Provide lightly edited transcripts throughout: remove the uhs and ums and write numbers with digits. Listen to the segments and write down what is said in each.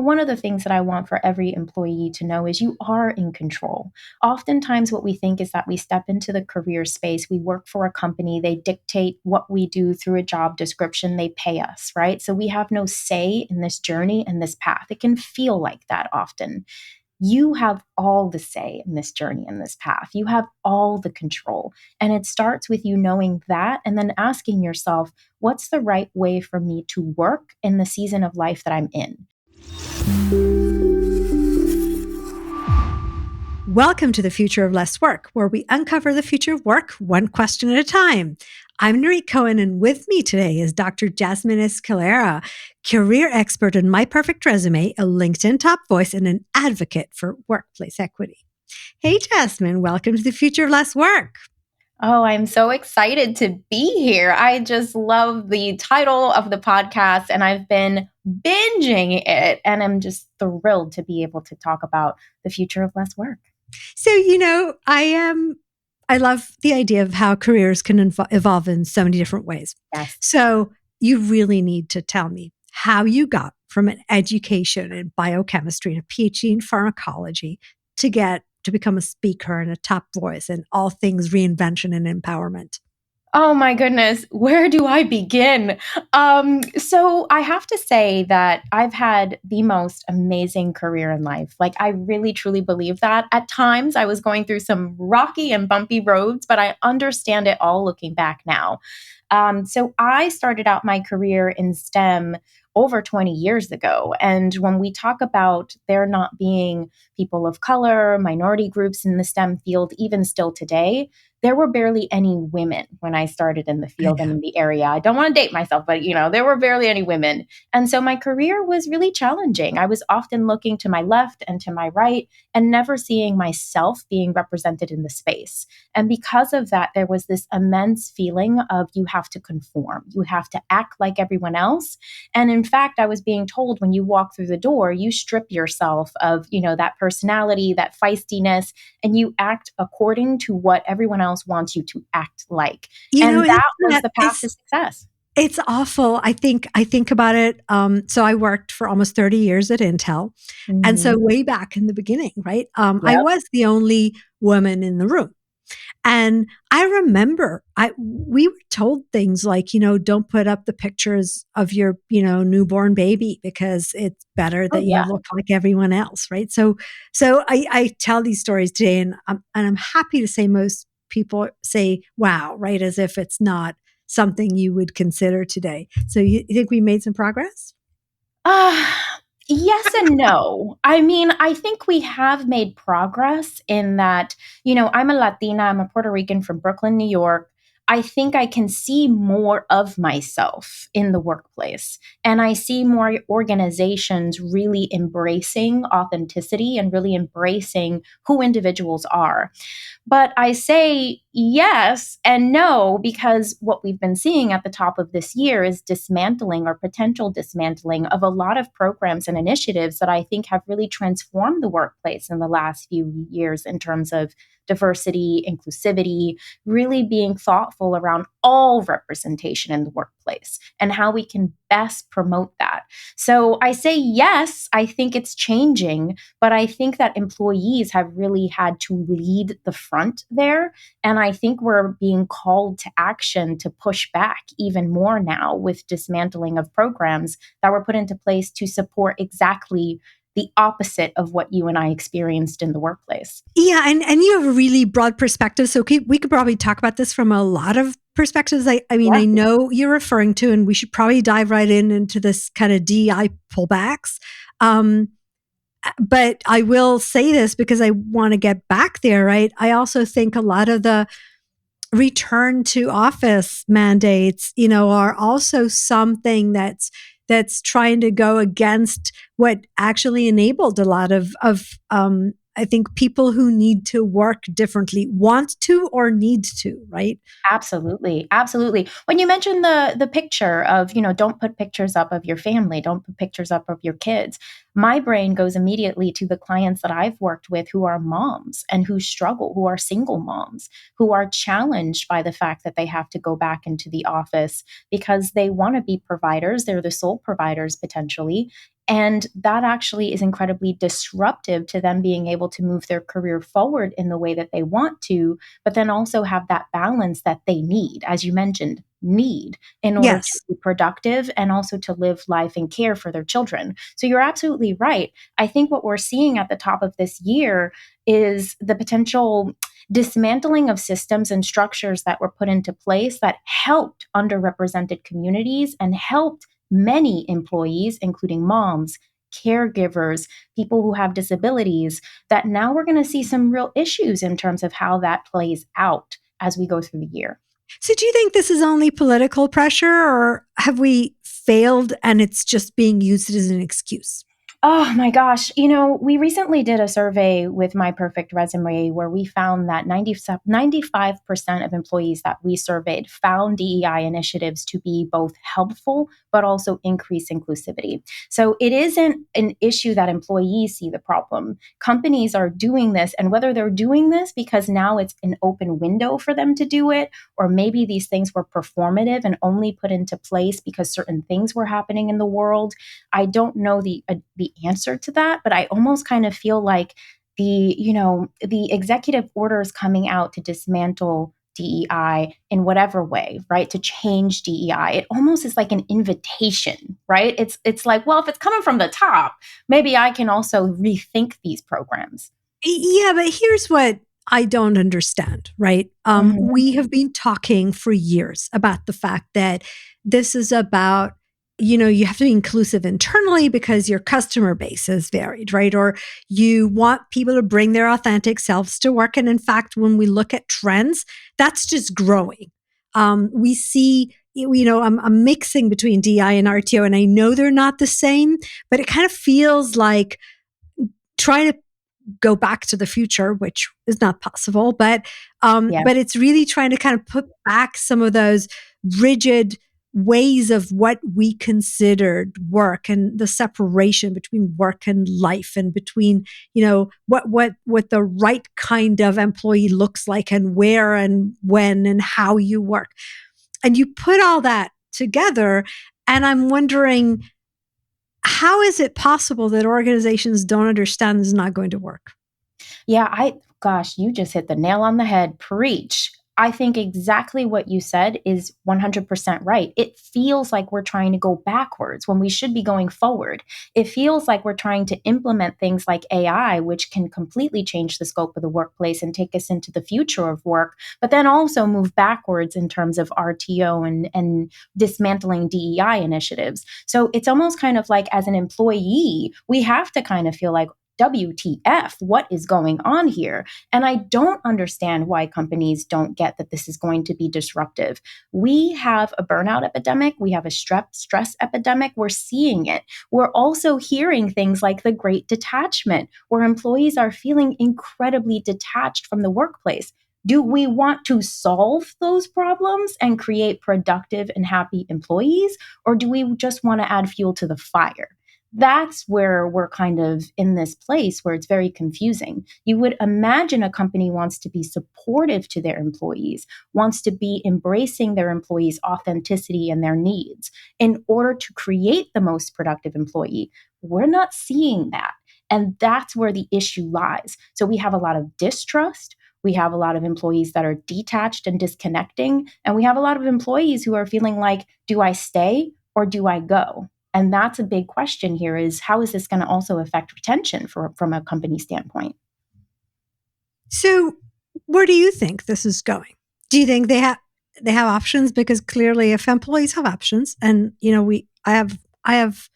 One of the things that I want for every employee to know is you are in control. Oftentimes, what we think is that we step into the career space, we work for a company, they dictate what we do through a job description, they pay us, right? So we have no say in this journey and this path. It can feel like that often. You have all the say in this journey and this path. You have all the control. And it starts with you knowing that and then asking yourself, what's the right way for me to work in the season of life that I'm in? Welcome to the Future of Less Work, where we uncover the future of work one question at a time. I'm Nirit Cohen, and with me today is Dr. Jasmine Escalera, career expert in My Perfect Resume, a LinkedIn top voice, and an advocate for workplace equity. Hey, Jasmine, welcome to the Future of Less Work. Oh, I'm so excited to be here. I just love the title of the podcast and I've been binging it. And I'm just thrilled to be able to talk about the future of less work. So, I love the idea of how careers can evolve in so many different ways. Yes. So you really need to tell me how you got from an education in biochemistry and a PhD in pharmacology to become a speaker and a top voice in all things reinvention and empowerment. Oh my goodness, where do I begin? So I have to say that I've had the most amazing career in life. Like, I really truly believe that. At times, I was going through some rocky and bumpy roads, but I understand it all looking back now. So I started out my career in STEM over 20 years ago. And when we talk about there not being people of color, minority groups in the STEM field, even still today, there were barely any women when I started in the field and in the area. I don't want to date myself, but there were barely any women. And so my career was really challenging. I was often looking to my left and to my right and never seeing myself being represented in the space. And because of that, there was this immense feeling of you have to conform. You have to act like everyone else. And in fact, I was being told when you walk through the door, you strip yourself of, that personality, that feistiness, and you act according to what everyone else wants you to act like. That was the path to success. It's awful. I think about it. So I worked for almost 30 years at Intel. Mm-hmm. And so way back in the beginning, right? Yep. I was the only woman in the room. And I remember we were told things like, don't put up the pictures of your, newborn baby because it's better that you look like everyone else, right? So I tell these stories today, and I'm happy to say most people say, wow, right? As if it's not something you would consider today. So you think we made some progress? Yes and no. I mean, I think we have made progress in that, I'm a Latina, I'm a Puerto Rican from Brooklyn, New York. I think I can see more of myself in the workplace. And I see more organizations really embracing authenticity and really embracing who individuals are. But I say yes and no, because what we've been seeing at the top of this year is dismantling or potential dismantling of a lot of programs and initiatives that I think have really transformed the workplace in the last few years in terms of diversity, inclusivity, really being thoughtful around all representation in the workplace and how we can best promote that. So I say yes, I think it's changing, but I think that employees have really had to lead the front there. And I think we're being called to action to push back even more now with dismantling of programs that were put into place to support exactly the opposite of what you and I experienced in the workplace. Yeah, and you have a really broad perspective. So we could probably talk about this from a lot of perspectives. I mean, I know you're referring to, and we should probably dive right into this kind of DEI pullbacks. But I will say this because I want to get back there, right? I also think a lot of the return to office mandates, are also something that's trying to go against what actually enabled a lot of I think people who need to work differently want to or need to, right? Absolutely. Absolutely. When you mentioned the picture of, don't put pictures up of your family, don't put pictures up of your kids, my brain goes immediately to the clients that I've worked with who are moms and who struggle, who are single moms, who are challenged by the fact that they have to go back into the office because they want to be providers. They're the sole providers potentially. And that actually is incredibly disruptive to them being able to move their career forward in the way that they want to, but then also have that balance that they need, as you mentioned, need in order to Yes. be productive and also to live life and care for their children. So you're absolutely right. I think what we're seeing at the top of this year is the potential dismantling of systems and structures that were put into place that helped underrepresented communities and helped many employees, including moms, caregivers, people who have disabilities, that now we're going to see some real issues in terms of how that plays out as we go through the year. So do you think this is only political pressure, or have we failed and it's just being used as an excuse? Oh my gosh. We recently did a survey with My Perfect Resume where we found that 95% of employees that we surveyed found DEI initiatives to be both helpful, but also increase inclusivity. So it isn't an issue that employees see the problem. Companies are doing this, and whether they're doing this because now it's an open window for them to do it, or maybe these things were performative and only put into place because certain things were happening in the world. I don't know the answer to that, but I almost kind of feel like the executive orders coming out to dismantle DEI in whatever way, right? To change DEI. It almost is like an invitation, right? It's like, well, if it's coming from the top, maybe I can also rethink these programs. Yeah, but here's what I don't understand, right? Mhm. We have been talking for years about the fact that this is about, you have to be inclusive internally because your customer base is varied, right? Or you want people to bring their authentic selves to work. And in fact, when we look at trends, that's just growing. We see, I'm mixing between DI and RTO, and I know they're not the same, but it kind of feels like trying to go back to the future, which is not possible, Yeah. but it's really trying to kind of put back some of those rigid ways of what we considered work, and the separation between work and life, and between what the right kind of employee looks like, and where and when and how you work, and you put all that together, and I'm wondering, how is it possible that organizations don't understand this is not going to work? Yeah, gosh, you just hit the nail on the head. Preach. I think exactly what you said is 100% right. It feels like we're trying to go backwards when we should be going forward. It feels like we're trying to implement things like AI, which can completely change the scope of the workplace and take us into the future of work, but then also move backwards in terms of RTO and dismantling DEI initiatives. So it's almost kind of like, as an employee, we have to kind of feel like, WTF, what is going on here? And I don't understand why companies don't get that this is going to be disruptive. We have a burnout epidemic, we have a stress epidemic, we're seeing it. We're also hearing things like the Great Detachment, where employees are feeling incredibly detached from the workplace. Do we want to solve those problems and create productive and happy employees? Or do we just want to add fuel to the fire? That's where we're kind of in this place where it's very confusing. You would imagine a company wants to be supportive to their employees, wants to be embracing their employees' authenticity and their needs in order to create the most productive employee. We're not seeing that. And that's where the issue lies. So we have a lot of distrust. We have a lot of employees that are detached and disconnecting. And we have a lot of employees who are feeling like, do I stay or do I go? And that's a big question here, is how is this going to also affect retention from a company standpoint? So, where do you think this is going? Do you think they have options? Because clearly, if employees have options, and I have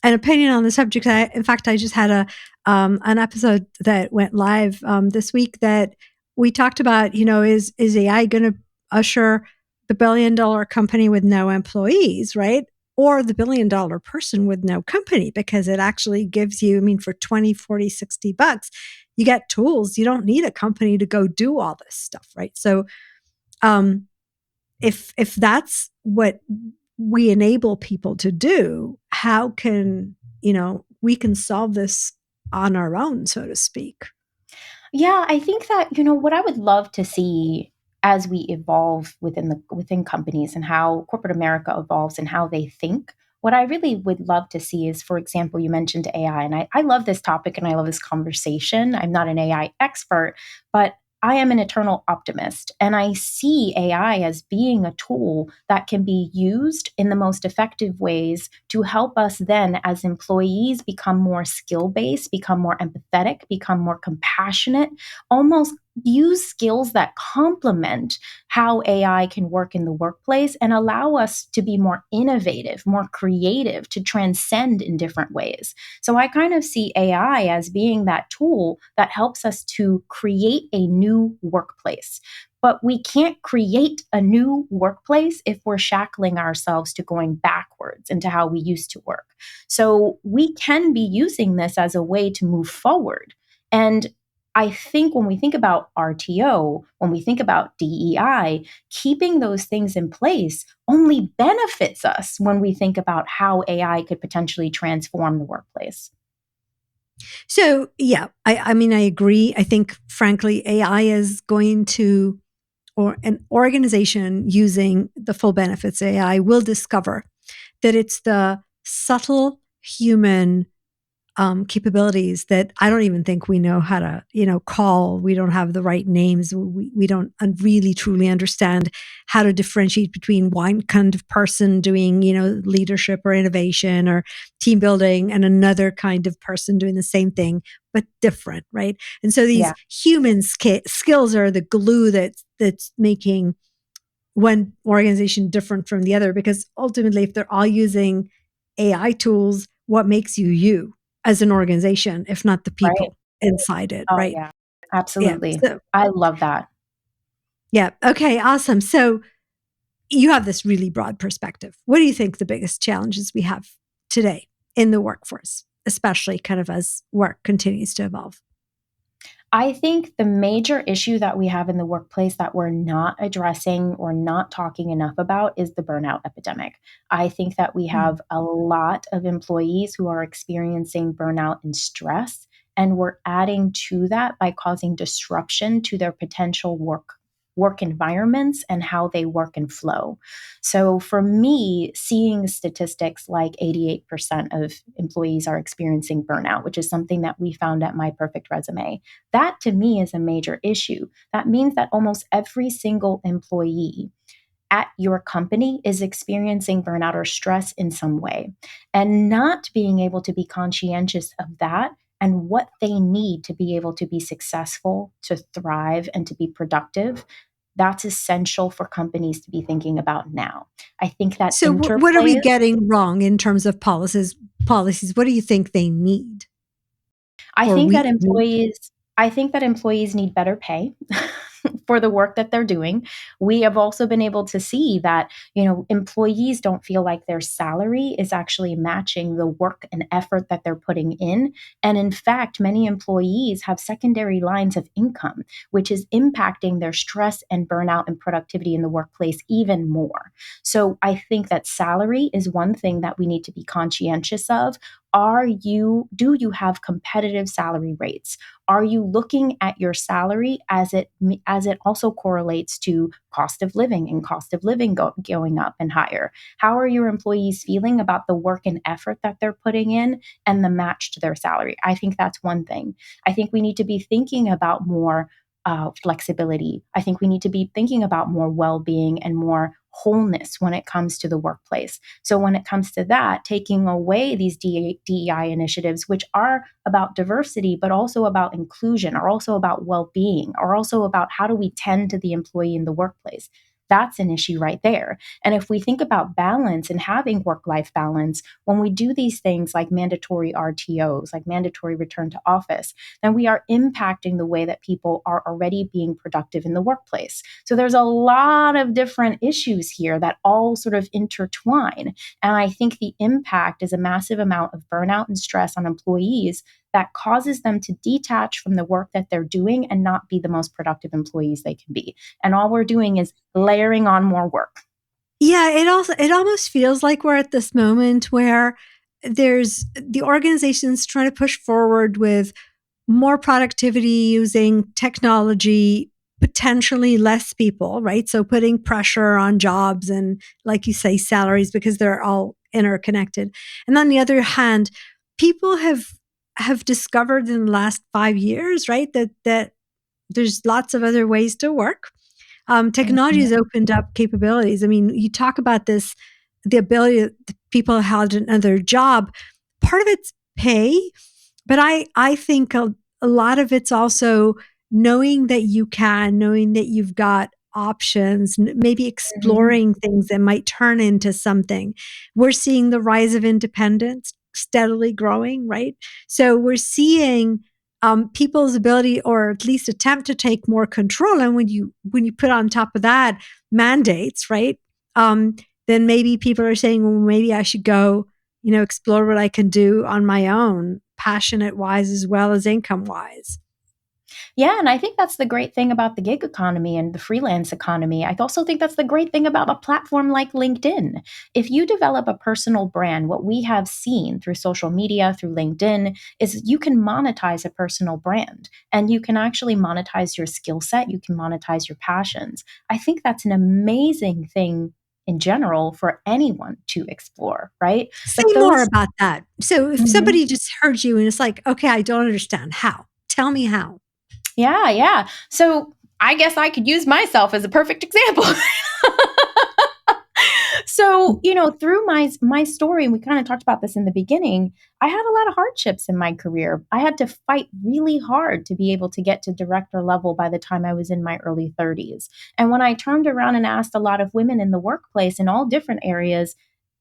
an opinion on the subject. In fact, I just had an episode that went live this week that we talked about. Is AI going to usher the billion-dollar company with no employees, right? Or the billion-dollar person with no company, because it actually gives you, I mean, for 20, 40, $60, you get tools. You don't need a company to go do all this stuff, right? So, um, if that's what we enable people to do, how can we can solve this on our own, so to speak? Yeah, I think that, what I would love to see as we evolve within companies and how corporate America evolves and how they think what I really would love to see is, for example, you mentioned AI, and I love this topic and I love this conversation. I'm not an AI expert, but I am an eternal optimist, and I see AI as being a tool that can be used in the most effective ways to help us then, as employees, become more skill based, become more empathetic, become more compassionate, almost use skills that complement how AI can work in the workplace and allow us to be more innovative, more creative, to transcend in different ways. So I kind of see AI as being that tool that helps us to create a new workplace. But we can't create a new workplace if we're shackling ourselves to going backwards into how we used to work. So we can be using this as a way to move forward. And I think when we think about RTO, when we think about DEI, keeping those things in place only benefits us when we think about how AI could potentially transform the workplace. So, yeah, I mean, I agree. I think, frankly, AI is going to, or an organization using the full benefits AI will discover that it's the subtle human capabilities that I don't even think we know how to, call. We don't have the right names. We don't really truly understand how to differentiate between one kind of person doing, leadership or innovation or team building and another kind of person doing the same thing, but different, right? And so these Yeah, human skills are the glue that's making one organization different from the other, because ultimately, if they're all using AI tools, what makes you you as an organization, if not the right. people inside it, Oh, right? yeah, Yeah. absolutely. So, I love that. yeah. Okay. Awesome. So you have this really broad perspective. What do you think the biggest challenges we have today in the workforce, especially kind of as work continues to evolve? I think the major issue that we have in the workplace that we're not addressing or not talking enough about is the burnout epidemic. I think that we Mm. have a lot of employees who are experiencing burnout and stress, and we're adding to that by causing disruption to their potential work environments and how they work and flow. So for me, seeing statistics like 88% of employees are experiencing burnout, which is something that we found at My Perfect Resume, that to me is a major issue. That means that almost every single employee at your company is experiencing burnout or stress in some way. And not being able to be conscientious of that and what they need to be able to be successful, to thrive, and to be productive, that's essential for companies to be thinking about now. I think that So, what are we interplays. getting wrong in terms of policies? Policies. What do you think they need, I or think that we need? employees I think that employees need better pay for the work that they're doing. We have also been able to see that, employees don't feel like their salary is actually matching the work and effort that they're putting in. And in fact, many employees have secondary lines of income, which is impacting their stress and burnout and productivity in the workplace even more. So I think that salary is one thing that we need to be conscientious of. Do you have competitive salary rates? Are you looking at your salary as it also correlates to cost of living, and cost of living going up and higher? How are your employees feeling about the work and effort that they're putting in and the match to their salary? I think that's one thing. I think we need to be thinking about more flexibility. I think we need to be thinking about more well-being and more wholeness when it comes to the workplace. So when it comes to that, taking away these DEI initiatives, which are about diversity, but also about inclusion, are also about well-being, are also about how do we tend to the employee in the workplace. That's an issue right there. And if we think about balance and having work-life balance, when we do these things like mandatory RTOs, like mandatory return to office, then we are impacting the way that people are already being productive in the workplace. So there's a lot of different issues here that all sort of intertwine. And I think the impact is a massive amount of burnout and stress on employees that causes them to detach from the work that they're doing and not be the most productive employees they can be. And all we're doing is layering on more work. Yeah, it almost feels like we're at this moment where there's the organizations trying to push forward with more productivity using technology, potentially less people, right? So putting pressure on jobs and, like you say, salaries, because they're all interconnected. And on the other hand, people have discovered in the last 5 years, right, that there's lots of other ways to work. Technology has Mhm. opened up capabilities. I mean, you talk about this, the ability that people had another job. Part of it's pay, but I think a lot of it's also knowing that you've got options, maybe Mhm. exploring things that might turn into something. We're seeing the rise of independence steadily growing, right? So we're seeing people's ability, or at least attempt to take more control. And when you put on top of that mandates, right? Um, then maybe people are saying, well, maybe I should go, explore what I can do on my own, passionate wise as well as income wise. Yeah, and I think that's the great thing about the gig economy and the freelance economy. I also think that's the great thing about a platform like LinkedIn. If you develop a personal brand, what we have seen through social media, through LinkedIn, is you can monetize a personal brand and you can actually monetize your skill set, you can monetize your passions. I think that's an amazing thing in general for anyone to explore, right? Say But more those about that. So if Mhm. somebody just heard you and it's like, okay, I don't understand how. Tell me how. Yeah, yeah. So I guess I could use myself as a perfect example. So, through my story, and we kind of talked about this in the beginning, I had a lot of hardships in my career. I had to fight really hard to be able to get to director level by the time I was in my early 30s. And when I turned around and asked a lot of women in the workplace in all different areas,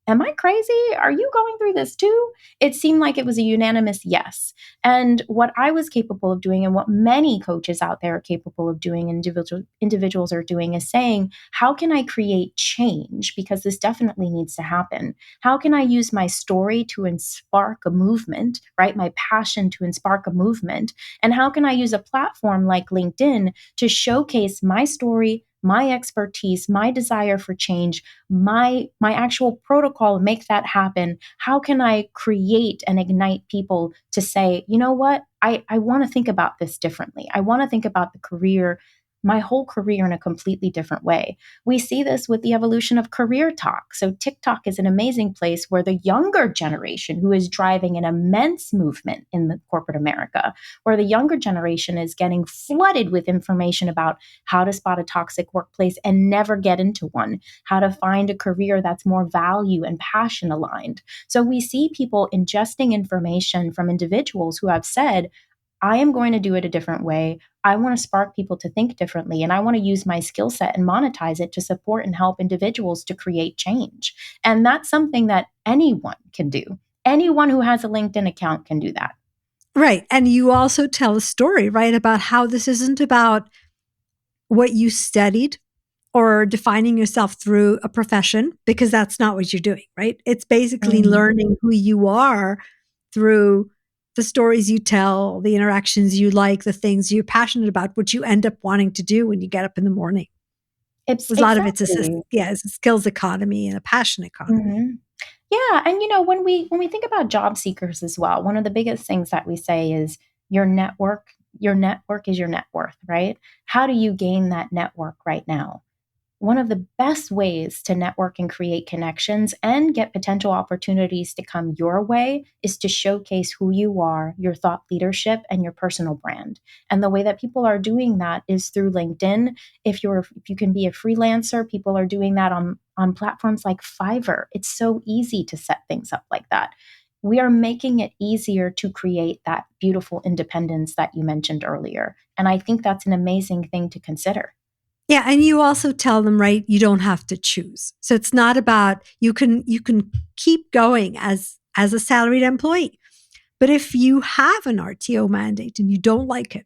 am I crazy? Are you going through this too? It seemed like it was a unanimous yes. And what I was capable of doing, and what many coaches out there are capable of doing, individuals are doing, is saying, how can I create change? Because this definitely needs to happen. How can I use my story to spark a movement, right? My passion to spark a movement. And how can I use a platform like LinkedIn to showcase my story, my expertise, my desire for change, my actual protocol, make that happen? How can I create and ignite people to say, you know what, I want to think about this differently. I want to think about the career, my whole career, in a completely different way. We see this with the evolution of career talk. So TikTok is an amazing place where the younger generation, who is driving an immense movement in the corporate America, where the younger generation is getting flooded with information about how to spot a toxic workplace and never get into one, how to find a career that's more value and passion aligned. So we see people ingesting information from individuals who have said, I am going to do it a different way. I want to spark people to think differently, and I want to use my skill set and monetize it to support and help individuals to create change. And that's something that anyone can do. Anyone who has a LinkedIn account can do that. Right. And you also tell a story, right, about how this isn't about what you studied or defining yourself through a profession, because that's not what you're doing, right? It's basically Mhm. learning who you are through the stories you tell, the interactions you like, the things you're passionate about, what you end up wanting to do when you get up in the morning. A lot of it's Exactly. it's a skills economy and a passion economy. Mhm. Yeah, and when we think about job seekers as well, one of the biggest things that we say is your network is your net worth, right? How do you gain that network right now? One of the best ways to network and create connections and get potential opportunities to come your way is to showcase who you are, your thought leadership, and your personal brand. And the way that people are doing that is through LinkedIn. If you can be a freelancer, people are doing that on platforms like Fiverr. It's so easy to set things up like that. We are making it easier to create that beautiful independence that you mentioned earlier. And I think that's an amazing thing to consider. Yeah, and you also tell them, right, you don't have to choose. So it's not about you can keep going as a salaried employee. But if you have an RTO mandate and you don't like it,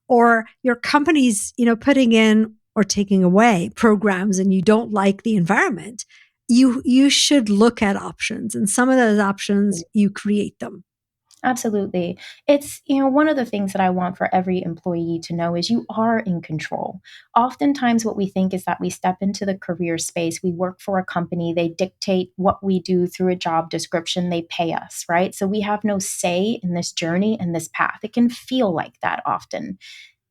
or your company's, putting in or taking away programs and you don't like the environment, you should look at options. And some of those options, you create them. Absolutely. It's, one of the things that I want for every employee to know is you are in control. Oftentimes, what we think is that we step into the career space, we work for a company, they dictate what we do through a job description, they pay us, right? So we have no say in this journey and this path. It can feel like that often.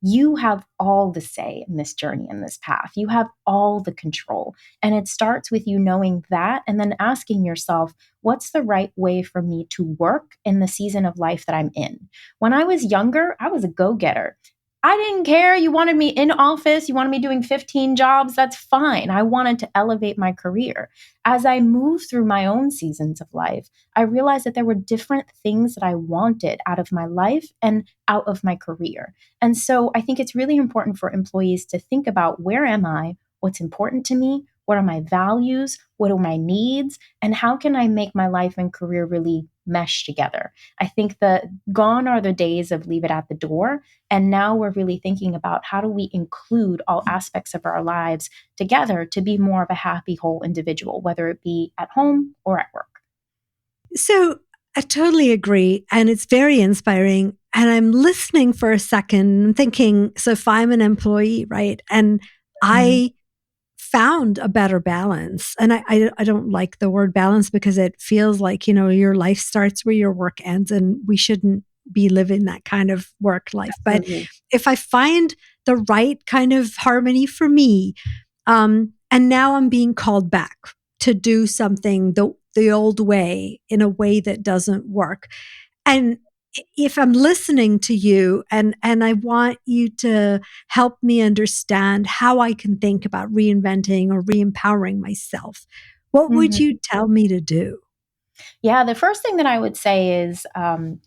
you have all the say in this journey, in this path. You have all the control. And it starts with you knowing that and then asking yourself, what's the right way for me to work in the season of life that I'm in? When I was younger, I was a go getter. I didn't care. You wanted me in office, you wanted me doing 15 jobs, that's fine. I wanted to elevate my career. As I moved through my own seasons of life, I realized that there were different things that I wanted out of my life and out of my career. And so I think it's really important for employees to think about, where am I? What's important to me? What are my values? What are my needs? And how can I make my life and career really mesh together? I think that gone are the days of leave it at the door. And now we're really thinking about, how do we include all aspects of our lives together to be more of a happy, whole individual, whether it be at home or at work. So I totally agree. And it's very inspiring. And I'm listening for a second and thinking, so if I'm an employee, right? And Mhm. I found a better balance. And I don't like the word balance because it feels like, your life starts where your work ends, and we shouldn't be living that kind of work life. But Absolutely. if I find the right kind of harmony for me, and now I'm being called back to do something the old way in a way that doesn't work. And if I'm listening to you and I want you to help me understand how I can think about reinventing or re-empowering myself, what would Mhm. you tell me to do? Yeah, the first thing that I would say is,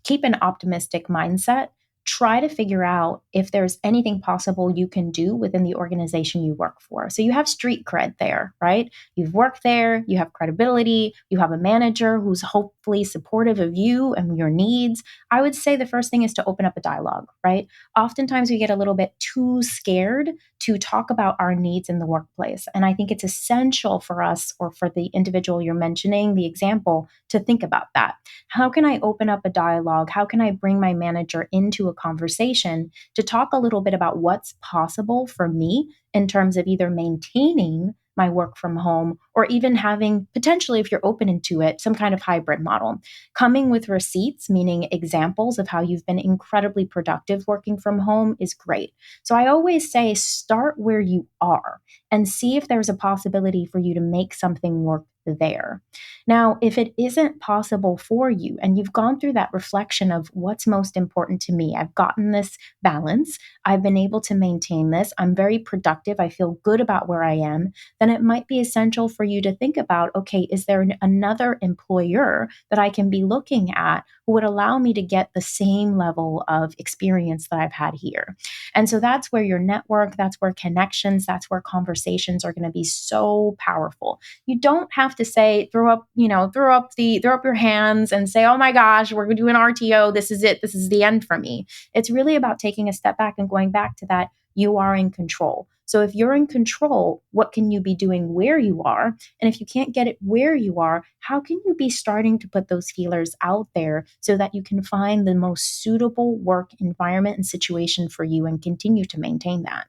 keep an optimistic mindset. Try to figure out if there's anything possible you can do within the organization you work for. So you have street cred there, right? You've worked there, you have credibility, you have a manager who's hopefully supportive of you and your needs. I would say the first thing is to open up a dialogue, right? Oftentimes we get a little bit too scared to talk about our needs in the workplace. And I think it's essential for us, or for the individual you're mentioning, the example, to think about that. How can I open up a dialogue? How can I bring my manager into a conversation to talk a little bit about what's possible for me in terms of either maintaining my work from home, or even having, potentially, if you're open into it, some kind of hybrid model? Coming with receipts, meaning examples of how you've been incredibly productive working from home, is great. So I always say, start where you are and see if there's a possibility for you to make something work there. Now, if it isn't possible for you and you've gone through that reflection of what's most important to me, I've gotten this balance, I've been able to maintain this, I'm very productive, I feel good about where I am, then it might be essential for you to think about, okay, is there another employer that I can be looking at who would allow me to get the same level of experience that I've had here? And so that's where your network, that's where connections, that's where conversations are going to be so powerful. You don't have to say, throw up your hands and say, oh my gosh, we're doing RTO, this is it, this is the end for me. It's really about taking a step back and going back to that, you are in control. So if you're in control, what can you be doing where you are? And if you can't get it where you are, how can you be starting to put those feelers out there so that you can find the most suitable work environment and situation for you and continue to maintain that?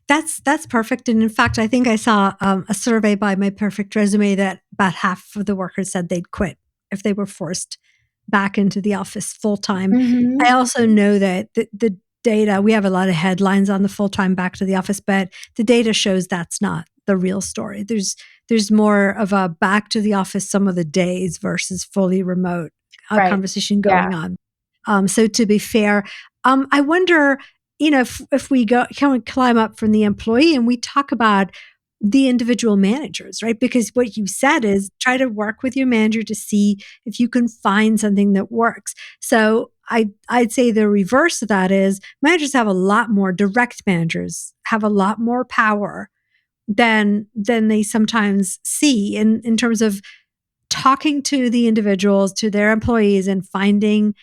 That's perfect. And in fact, I think I saw a survey by My Perfect Resume that about half of the workers said they'd quit if they were forced back into the office full time. I Mhm. also know that the data, we have a lot of headlines on the full time back to the office, but the data shows that's not the real story. There's more of a back to the office some of the days versus fully remote Right. conversation Yeah. going on. So to be fair, I wonder, if we go, can we climb up from the employee and we talk about the individual managers, right? Because what you said is try to work with your manager to see if you can find something that works. So I'd say the reverse of that is managers have a lot more, direct managers have a lot more power than they sometimes see in terms of talking to the individuals, to their employees, and finding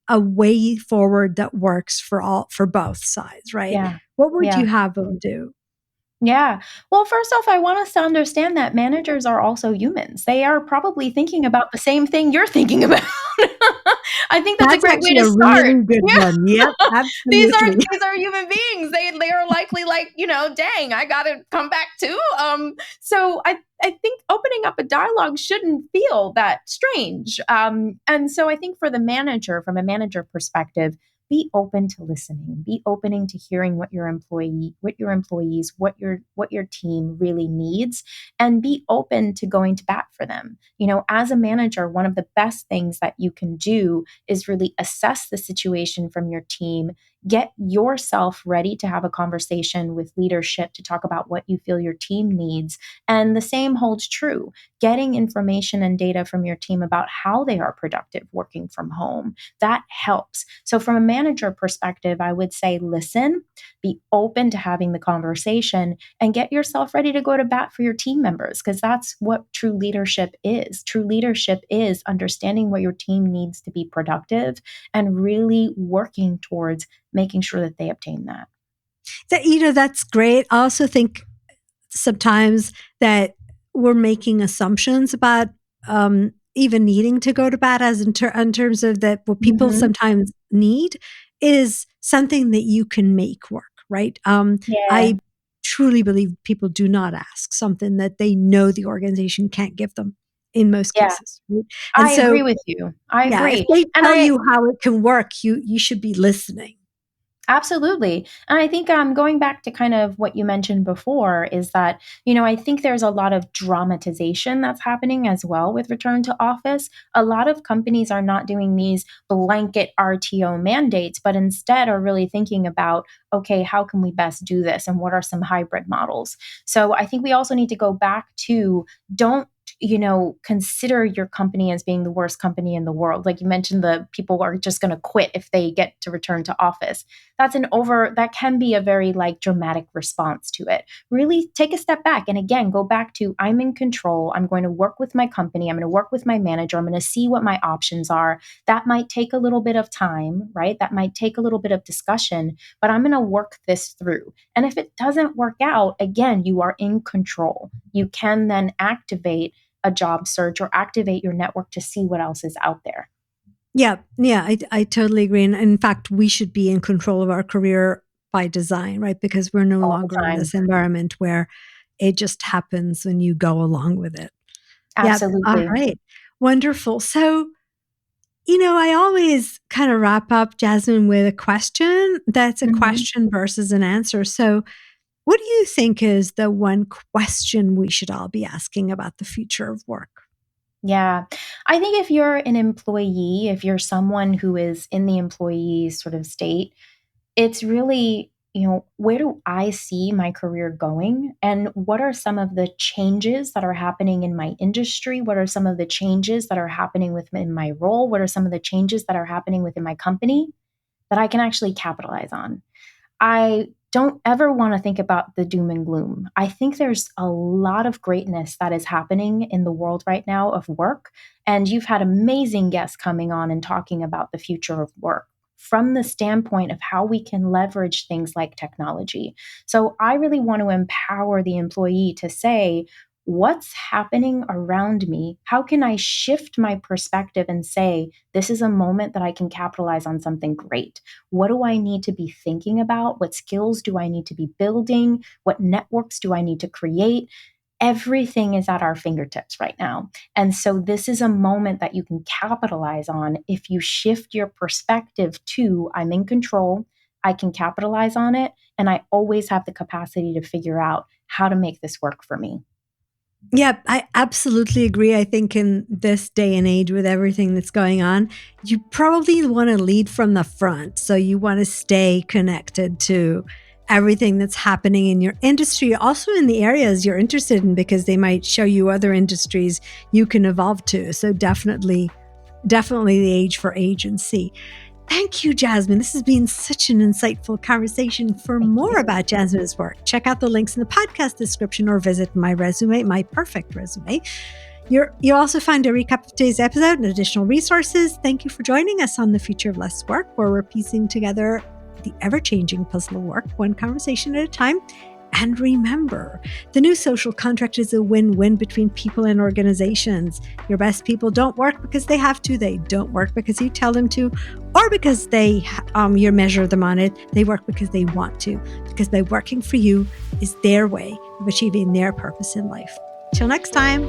a way forward that works for both sides, right? Yeah. What would Yeah. you have them do? Yeah. Well, first off, I want us to understand that managers are also humans. They are probably thinking about the same thing you're thinking about. I think that's a That's great way actually to a start. really good Yeah. one. Yep, these are absolutely. these are human beings. They are likely like, dang, I got to come back too. So I think opening up a dialogue shouldn't feel that strange. And so I think for the manager, from a manager perspective, be open to listening, be opening to hearing what your employees, what your team really needs, and be open to going to bat for them. As a manager, one of the best things that you can do is really assess the situation from your team, get yourself ready to have a conversation with leadership to talk about what you feel your team needs. And the same holds true. Getting information and data from your team about how they are productive working from home, that helps. So, from a manager perspective, I would say listen, be open to having the conversation, and get yourself ready to go to bat for your team members, because that's what true leadership is. True leadership is understanding what your team needs to be productive and really working towards making sure that they obtain that. That's great. I also think sometimes that we're making assumptions about even needing to go to bat, as in terms of that what people Mm-hmm. sometimes need is something that you can make work, right? Yeah. I truly believe people do not ask something that they know the organization can't give them in most Yeah. cases, right? And I so, agree with you. I yeah, if agree. they And tell I you how it can work, you should be listening. Absolutely. And I think going back to kind of what you mentioned before is that, I think there's a lot of dramatization that's happening as well with return to office. A lot of companies are not doing these blanket RTO mandates, but instead are really thinking about, okay, how can we best do this? And what are some hybrid models? So I think we also need to go back to don't consider your company as being the worst company in the world. Like you mentioned, the people are just going to quit if they get to return to office. That can be a very like dramatic response to it. Really take a step back and again go back to, I'm in control. I'm going to work with my company. I'm going to work with my manager. I'm going to see what my options are. That might take a little bit of time, right? That might take a little bit of discussion, but I'm going to work this through. And if it doesn't work out, again, you are in control. You can then activate a job search or activate your network to see what else is out there. Yeah, yeah, I totally agree. And in fact, we should be in control of our career by design, right? Because we're no All the longer in time. this environment where it just happens when you go along with it. Yeah. All Absolutely. right. Wonderful. So, I always kind of wrap up, Jasmine, with a question that's a Mhm. question versus an answer. So, what do you think is the one question we should all be asking about the future of work? Yeah. I think if you're an employee, if you're someone who is in the employee sort of state, it's really, where do I see my career going? And what are some of the changes that are happening in my industry? What are some of the changes that are happening within my role? What are some of the changes that are happening within my company that I can actually capitalize on? I don't ever want to think about the doom and gloom. I think there's a lot of greatness that is happening in the world right now of work. And you've had amazing guests coming on and talking about the future of work from the standpoint of how we can leverage things like technology. So I really want to empower the employee to say, what's happening around me? How can I shift my perspective and say, this is a moment that I can capitalize on something great? What do I need to be thinking about? What skills do I need to be building? What networks do I need to create? Everything is at our fingertips right now. And so this is a moment that you can capitalize on if you shift your perspective to, I'm in control, I can capitalize on it, and I always have the capacity to figure out how to make this work for me. Yeah, I absolutely agree. I think in this day and age with everything that's going on, you probably want to lead from the front. So you want to stay connected to everything that's happening in your industry, also in the areas you're interested in, because they might show you other industries you can evolve to. So definitely the age for agency. Thank you, Jasmine. This has been such an insightful conversation. For Thank more you. about Jasmine's work, check out the links in the podcast description or visit my resume, my perfect resume. You'll also find a recap of today's episode and additional resources. Thank you for joining us on The Future of Less Work, where we're piecing together the ever-changing puzzle of work, one conversation at a time. And remember, the new social contract is a win-win between people and organizations. Your best people don't work because they have to. They don't work because you tell them to, or because you measure them on it. They work because they want to, because by working for you is their way of achieving their purpose in life. Till next time.